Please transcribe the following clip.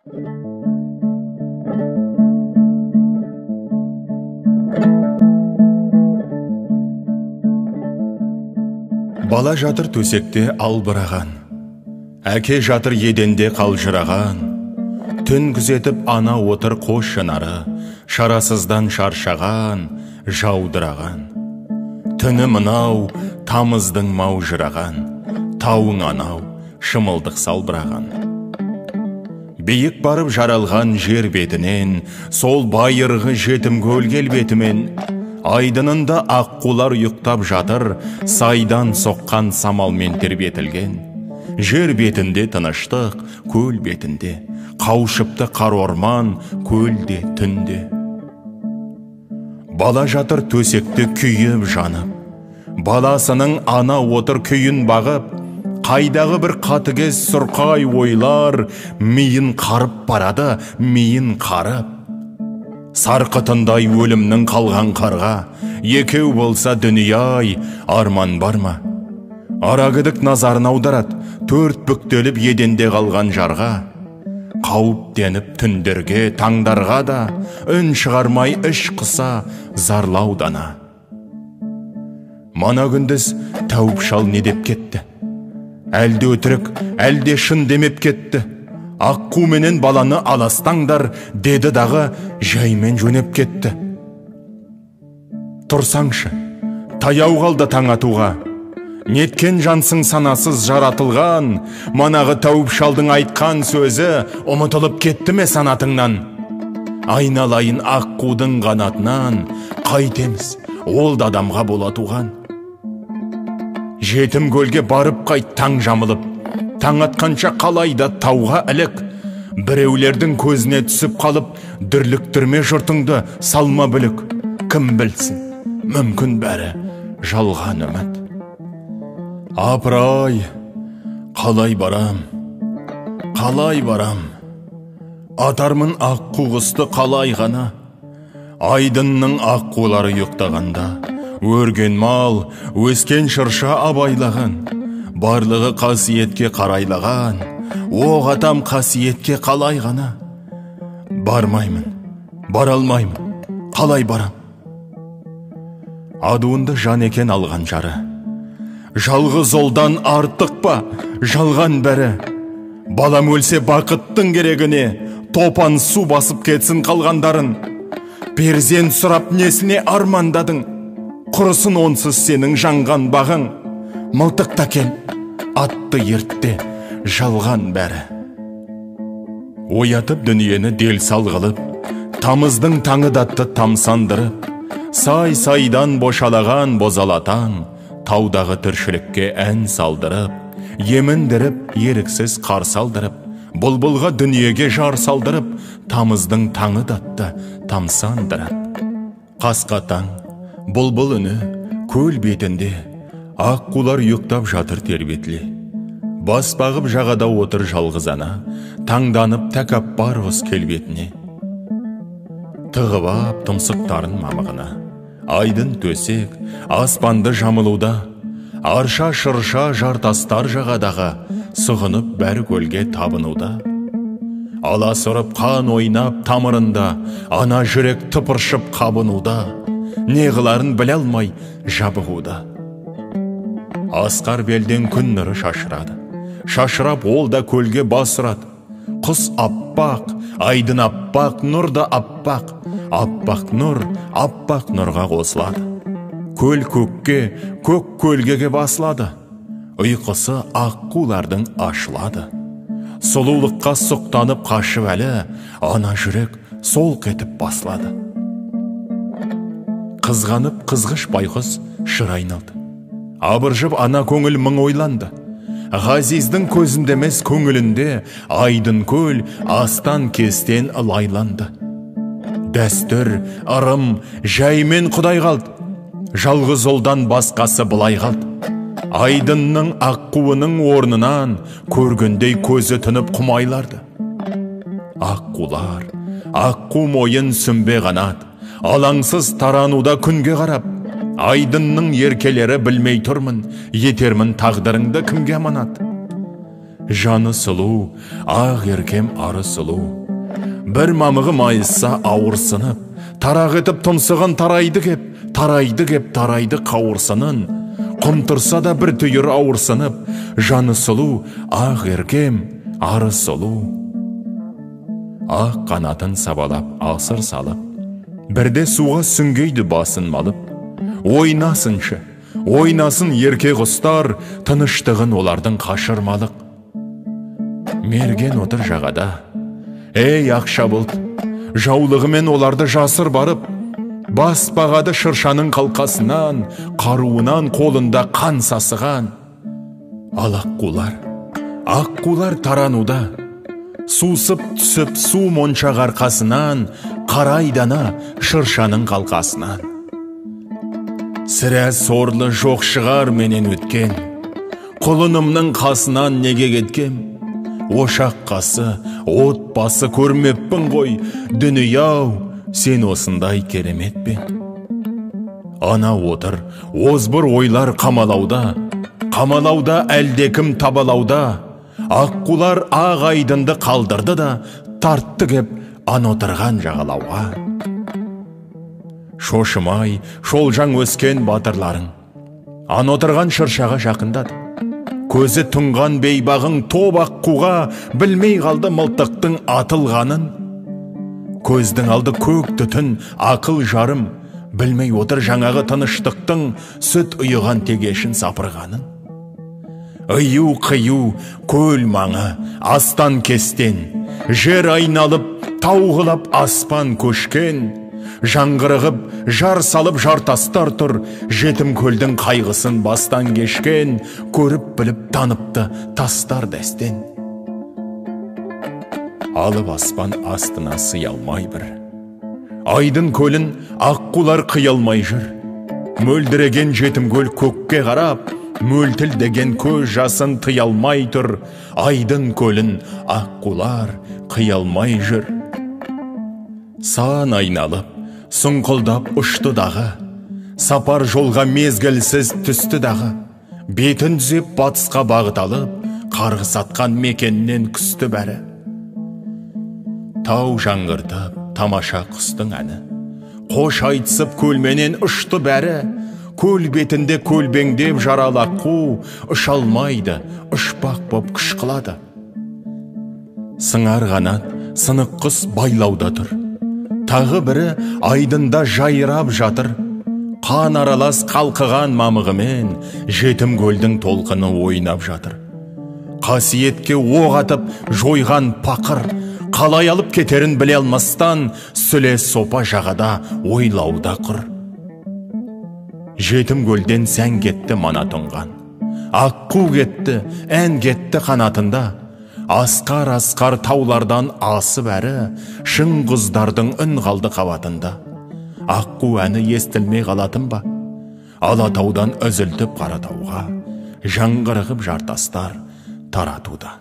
Бала жатыр төсекте албыраған, әке жатыр еденде қалжыраған, түн күзетіп ана отыр қос жанары, шарасыздан шаршаған, жаудыраған. Түні мынау тамыздың маужыраған, тауың анау шымылдық салбыраған. Биік барып жаралған жер бетінен, сол байырғы жетім көл келбетімен, айдынында аққулар ұйықтап жатыр, сайдан соққан самалмен тербетілген. Жер бетінде тыныштық, көл бетінде қауышыпты қар орман, көлде түнде. Бала жатыр төсекте күйіп жанып, баласының ана отыр күйін бағып, қайдағы бір қатыгез сұрқай ойлар миын қарып барады, миын қарып. Сарқытындай өлімнің қалған қарға, екеу болса дүние-ай, арман бар ма? Арагідік назарын аударады, төрт бүктеліп еденде қалған жарға. Қауіптеніп түндерге, таңдарға да, үн шығармай іш қыса зарлаудана. Мана күндіз тәуіп шал не деп кетті? Әлде өтірік, әлде шын демеп кетті. Аққу менен баланы аластаңдар, деді дағы жаймен жөнеп кетті. Тұрсаңшы, таяу қалды таң атуға, неткен жансың санасыз жаратылған, манағы тәуіп шалдың айтқан сөзі ұмытылып кетті ме санатыңнан? Айналайын аққудың қанатынан, қайтеміз, ол да адамға бола туған. Жетім көлге барып қайт таң жамылып, таң атқанша қалайда тауға ілік. Біреулердің көзіне түсіп қалып, дүрліктірме жұртыңды салма бүлік. Кім білсін, мүмкін бәрі жалған үміт. Апыр-ай, қалай барам, қалай барам, атармын аққу құсты қалай ғана. Айдынның аққулары ұйықтағанда, өрген мал, өскен шырша абайлаған, барлығы қасиетке қарайлаған, оқ атам қасиетке қалай ғана. Бармаймын, бара алмаймын, қалай барам? Адуынды жан екен алған жары, жалғыз олдан артық па, жалған бәрі. Балам өлсе бақыттың керегіне, топан су басып кетсін қалғандарын. Перзент сұрап несіне армандадың, құрысын онсыз сенің жанған бағың. Мылтықта кел, атты ертте, жалған бәрі. Оятып дүниені дел салғылып, тамыздың таңы датты тамсандырып, сай-сайдан бошалаған бозалатаң, таудағы тіршілікке ән салдырып, еміндіріп, еріксіз қар салдырып, бұлбұлға дүниеге жар салдырып, тамыздың таңы датты тамсандырып. Қасқа таң, бұлбұл үні, көл бетінде, аққулар ұйықтап жатыр тербетіле. Бас бағып жағада отыр жалғыз ана, таңданып тәкаппар құс келбетіне. Тығып ап тұмсықтарын мамығына, айдын төсек, аспанды жамылуда, арша шырша жартастар жағадағы, сұғынып бәрі көлге табынуда. Ала сұрып қан ойнап тамырында, ана жүрек тыпыршып қабынуда, не қыларын біле алмай жабығуда. Асқар белден күн нұры шашырады, шашырап ол да көлге басырады. Құс аппақ, айдын аппақ, нұр да аппақ, аппақ нұрға қосылады. Көл көкке, көк көлгеге басылады. Ұйқысы аққулардың ашылады. Сұлулыққа сұқтанып қашып әлі, ана жүрек солқ етіп басылады. Қызғанып қызғыш байқұс шыр айналды. Абыржып ана көңіл мың ойланды. Ғазиздің көзінде емес көңілінде, айдын көл астан кестен лайланды. Дәстүр, ырым, жаймен құдай қалды. Жалғыз олдан басқасы былай қалды. Айдынның аққуының орнынан көргендей көзі тынып құмайларды. Аққулар, аққу мойын сүмбе қанат, алаңсыз тарануда күнге қарап, айдынның еркелері білмей тұрмын, етермін тағдырыңды кімге аманат. Жаны сұлу, ақ еркем ары сұлу. Бір мамығы майысса ауырсынып, тарақ етіп тұмсығын тарайды кеп, тарайды қауырсынын. Құмтырса да бір түйір ауырсынып, жаны сұлу, ақ еркем ары сұлу. Ақ қанатын сабалап, асыр салып, бірде суға сүңгейді басын малып. Ойнасыншы, ойнасын ерке құстар, тыныштығын олардың қашырмалық. Мерген отыр жағада, ей ақша бұлт, жаулығымен оларды жасыр барып, бас бағады шыршаның қалқасынан, қаруынан қолында қан сасыған. Ал аққулар тарануда, сусып түсіп су моншақ арқасынан, қарайдана шыршаның қалқасынан. Сірә сорлы жоқ шығар менен өткен, құлынымның қасынан неге кеткем? Ошақ қасы, от басы көрмеппін ғой, дүнияу, сен осындай керемет пе? Ана отыр, озбыр ойлар қамалауда әлдекім табалауда. Аққулар ақ айдынды қалдырды да, тартты кеп ан отырған жағалауға. Шошымай, шолжаң өскен батырларың, ан отырған шыршаға жақындады. Көзі тұнған бейбағың топ аққуға білмей қалды мылтықтың атылғанын. Көздің алды көк түтін, ақыл жарым, білмей отыр жаңағы тыныштықтың сүт ұйыған тегешін сапырғанын. Үйу қию, көл маңы, астан кестен, жер айналып, тауғылап аспан көшкен, жаңғырығып, жар салып жартастар тұр, жетім көлдің қайғысын бастан кешкен, көріп біліп таныпты тастар дәстен. Алып аспан астына сыялмай бір, айдын көлін аққулар қиялмай жүр. Мөлдіреген жетім көл көкке қарап, мөлтіл деген көз жасын тыялмай тұр. Айдын көлін аққулар қиялмай жүр. Сан айналып, сұңқылдап ұшты дағы, сапар жолға мезгілсіз түсті дағы. Бетін түзеп батысқа бағыт алып, қарғыс атқан мекеннен күсті бәрі. Тау жаңғыртып, тамаша құстың әні, қош айтысып көлменен ұшты бәрі. Көл бетінде көлбеңдеп жаралы аққу, ұшалмайды, ұшпақ боп күш қылады. Сыңар қанат, сынық құс байлауда тұр. Тағы бірі айдында жайрап жатыр. Қан аралас қалқыған мамығымен жетім көлдің толқыны ойнап жатыр. Қасиетке оқ атып жойған пақыр, қалай алып кетерін біле алмастан, сүле сопа жағада ойлауда құр. Жетім көлден сән кетті мана тұнған, аққу кетті, ән кетті қанатында. Асқар таулардан асып әрі, шың құздардың үн қалды қабатында. Аққу әні естілмей қалатын ба? Алатаудан үзілтіп қаратауға, жаңғырығып жартастар таратуда.